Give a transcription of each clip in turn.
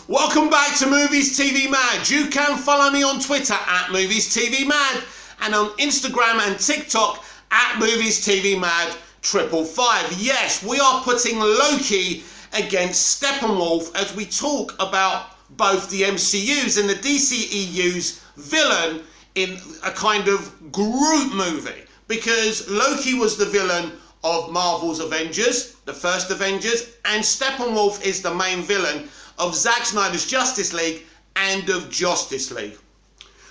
Welcome back to Movies TV Mad. You can follow me on Twitter at Movies TV Mad and on Instagram and TikTok at Movies TV Mad 555. Yes, we are putting Loki against Steppenwolf as we talk about both the MCU's and the DCEU's villain in a kind of group movie, because Loki was the villain of Marvel's Avengers, the first Avengers, and Steppenwolf is the main villain of Zack Snyder's Justice League and of Justice League.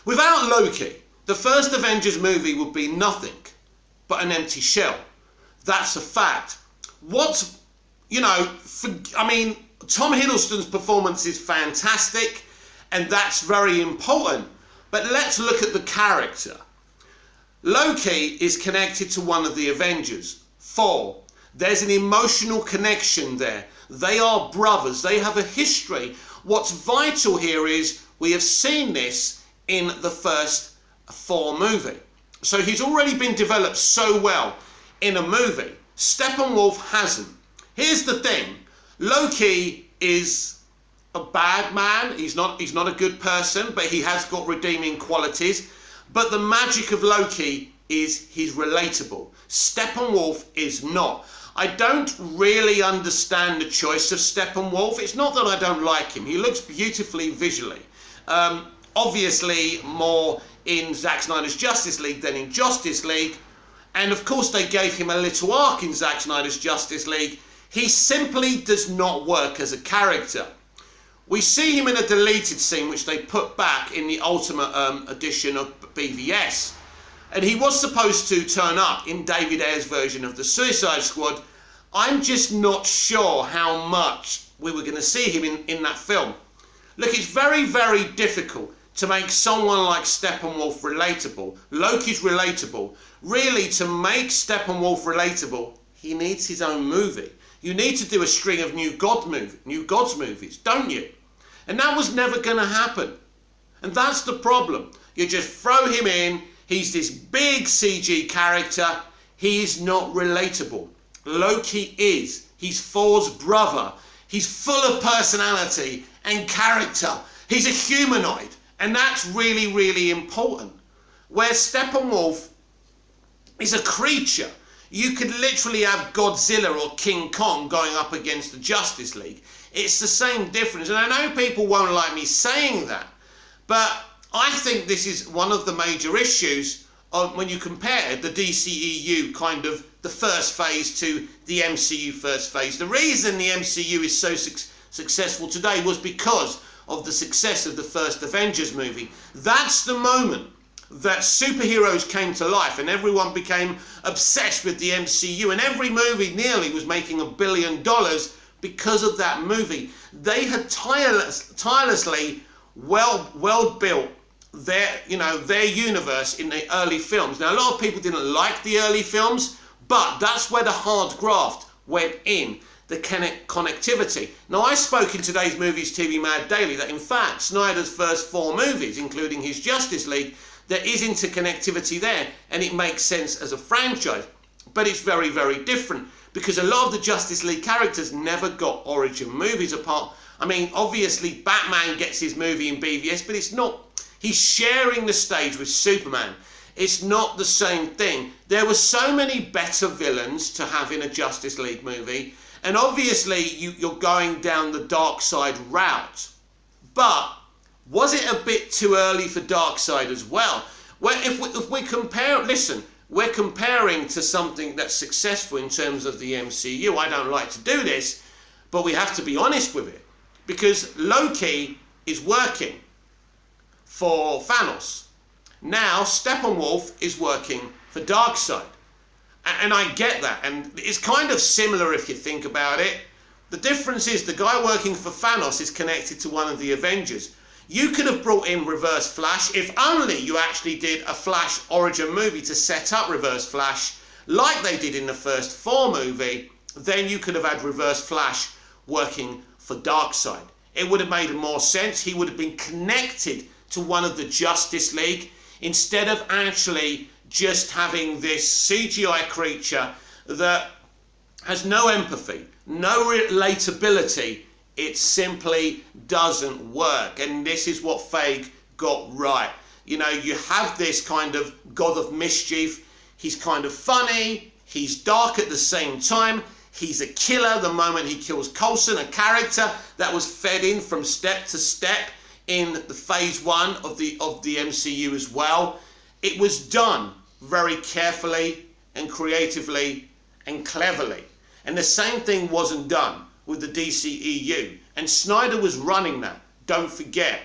Without Loki, the first Avengers movie would be nothing but an empty shell. That's a fact. Tom Hiddleston's performance is fantastic, and that's very important. But let's look at the character. Loki is connected to one of the Avengers, Thor. There's an emotional connection there. They are brothers. They have a history. What's vital here is we have seen this in the first Thor movie. So he's already been developed so well in a movie. Steppenwolf hasn't. Here's the thing. Loki is a bad man. He's not a good person, but he has got redeeming qualities. But the magic of Loki is he's relatable. Steppenwolf is not. I don't really understand the choice of Steppenwolf. It's not that I don't like him. He looks beautifully visually. Obviously more in Zack Snyder's Justice League than in Justice League. And of course they gave him a little arc in Zack Snyder's Justice League. He simply does not work as a character. We see him in a deleted scene which they put back in the Ultimate edition of BVS. And he was supposed to turn up in David Ayer's version of the Suicide Squad. I'm just not sure how much we were going to see him in that film. Look, it's very, very difficult to make someone like Steppenwolf relatable. Loki's relatable. Really, to make Steppenwolf relatable, he needs his own movie. You need to do a string of New Gods movies, don't you? And that was never going to happen. And that's the problem. You just throw him in. He's this big CG character. He's not relatable. Loki is. He's Thor's brother. He's full of personality and character. He's a humanoid. And that's really, really important. Where Steppenwolf is a creature. You could literally have Godzilla or King Kong going up against the Justice League. It's the same difference. And I know people won't like me saying that, but I think this is one of the major issues when you compare the DCEU kind of the first phase to the MCU first phase. The reason the MCU is so successful today was because of the success of the first Avengers movie. That's the moment that superheroes came to life and everyone became obsessed with the MCU, and every movie nearly was making $1 billion because of that movie. They had tirelessly well built their universe in the early films. Now, a lot of people didn't like the early films, but that's where the hard graft went in, the connectivity. Now, I spoke in today's Movies TV Mad Daily that in fact Snyder's first 4 movies, including his Justice League, there is interconnectivity there, and it makes sense as a franchise. But it's very, very different, because a lot of the Justice League characters never got origin movies apart. I mean, obviously Batman gets his movie in BVS, but it's not. He's sharing the stage with Superman. It's not the same thing. There were so many better villains to have in a Justice League movie, and obviously you're going down the Darkseid route. But was it a bit too early for Darkseid as well? Well, if we compare, listen, we're comparing to something that's successful in terms of the MCU. I don't like to do this, but we have to be honest with it, because Loki is working for Thanos. Now Steppenwolf is working for Darkseid. And I get that, and it's kind of similar if you think about it. The difference is the guy working for Thanos is connected to one of the Avengers. You could have brought in Reverse Flash if only you actually did a Flash origin movie to set up Reverse Flash like they did in the first Thor movie. Then you could have had Reverse Flash working for Darkseid. It would have made more sense. He would have been connected to one of the Justice League instead of actually just having this CGI creature that has no empathy, no relatability It simply doesn't work. And this is what Feige got right. You know, you have this kind of god of mischief. He's kind of funny. He's dark at the same time. He's a killer the moment he kills Coulson, a character that was fed in from step to step in the phase 1 of the MCU as well. It was done very carefully and creatively and cleverly. And the same thing wasn't done with the DCEU. And Snyder was running that, don't forget.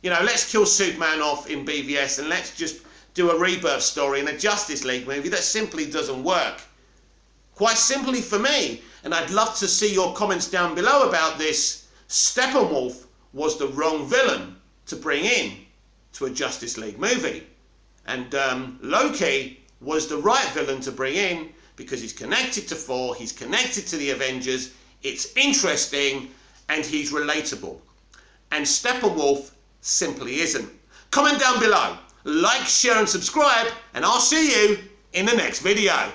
You know, let's kill Superman off in BVS and let's just do a rebirth story in a Justice League movie. That simply doesn't work. Quite simply for me, and I'd love to see your comments down below about this, Steppenwolf was the wrong villain to bring in to a Justice League movie. And Loki was the right villain to bring in because he's connected to Thor, he's connected to the Avengers, it's interesting, and he's relatable. And Steppenwolf simply isn't. Comment down below, like, share and subscribe, and I'll see you in the next video.